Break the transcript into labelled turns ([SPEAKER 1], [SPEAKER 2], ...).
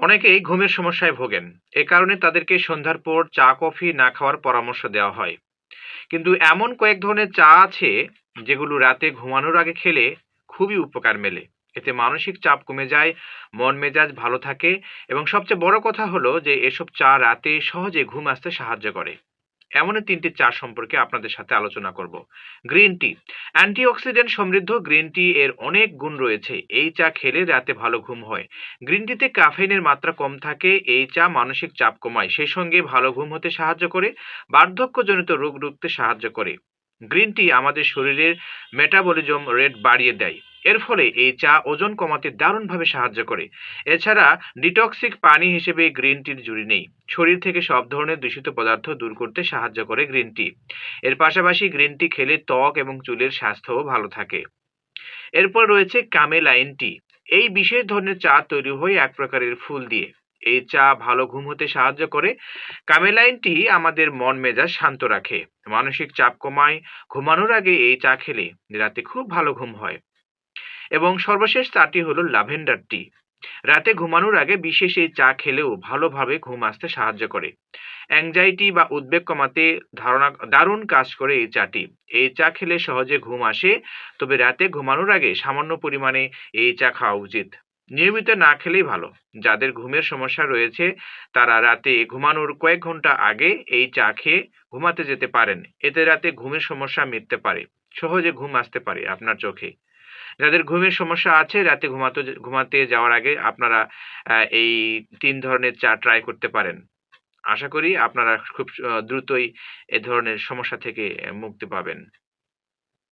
[SPEAKER 1] অনেকেই ঘুমের সমস্যায় ভোগেন। এ কারণে তাদেরকে সন্ধ্যার পর চা কফি না খাওয়ার পরামর্শ দেওয়া হয়। কিন্তু এমন কয়েক ধরনের চা আছে যেগুলো রাতে ঘুমানোর আগে খেলে খুবই উপকার মেলে। এতে মানসিক চাপ কমে যায়, মন মেজাজ ভালো থাকে এবং সবচেয়ে বড় কথা হলো যে এসব চা রাতে সহজে ঘুম আসতে সাহায্য করে। এমনই ৩টি চা সম্পর্কে আপনাদের সাথে আলোচনা করব। Green tea. অ্যান্টিঅক্সিডেন্ট সমৃদ্ধ গ্রিন টি এর অনেক গুণ রয়েছে। এই চা খেলে রাতে ভালো ঘুম হয়। গ্রিন টিতে ক্যাফেইনের মাত্রা কম থাকে। এই চা মানসিক চাপ কমায়, সেই সঙ্গে ভালো ঘুম হতে সাহায্য করে, বার্ধক্যজনিত রোগ রুখতে সাহায্য করে। গ্রিন টি আমাদের শরীরের মেটাবলিজম রেট বাড়িয়ে দেয়। এর ফলে এই চা ওজন কমাতে দারুণভাবে সাহায্য করে। এছাড়া ডিটক্সিক পানি হিসেবে গ্রিন টির জুড়ি নেই। শরীর থেকে সব ধরনের দূষিত পদার্থ দূর করতে সাহায্য করে গ্রিন টি। এর পাশাপাশি গ্রিন টি খেলে ত্বক এবং চুলের স্বাস্থ্যও ভালো থাকে। এরপর রয়েছে কামেলাইন টি। এই বিশেষ ধরনের চা তৈরি হয় এক প্রকারের ফুল দিয়ে। এই চা ভালো ঘুম হতে সাহায্য করে। কামেলাইন টি আমাদের মন মেজাজ শান্ত রাখে, মানসিক চাপ কমায়। ঘুমানোর আগে এই চা খেলে রাতে খুব ভালো ঘুম হয়। এবং সর্বশেষ চাটি হলো ল্যাভেন্ডার টি। রাতে ঘুমানোর আগে বিশেষ এই চা খেলেও ভালোভাবে ঘুম আসতে সাহায্য করে। অ্যাংজাইটি বা উদ্বেগ কমাতে দারুণ কাজ করে এই চাটি। এই চা খেলে সহজে ঘুম আসে, তবে রাতে ঘুমানোর আগে সামান্য পরিমাণে এই চা খাওয়া উচিত। নিয়মিত না খেলেই ভালো। যাদের ঘুমের সমস্যা রয়েছে তারা রাতে ঘুমানোর কয়েক ঘন্টা আগে এই চা খেয়ে ঘুমাতে যেতে পারেন। এতে রাতে ঘুমের সমস্যা মিটতে পারে, সহজে ঘুম আসতে পারে আপনার চোখে। যাদের ঘুমের সমস্যা আছে রাতে ঘুমাতে যাওয়ার আগে আপনারা এই ৩ ধরনের চা ট্রাই করতে পারেন। আশা করি আপনারা খুব দ্রুতই এ ধরনের সমস্যা থেকে মুক্তি পাবেন।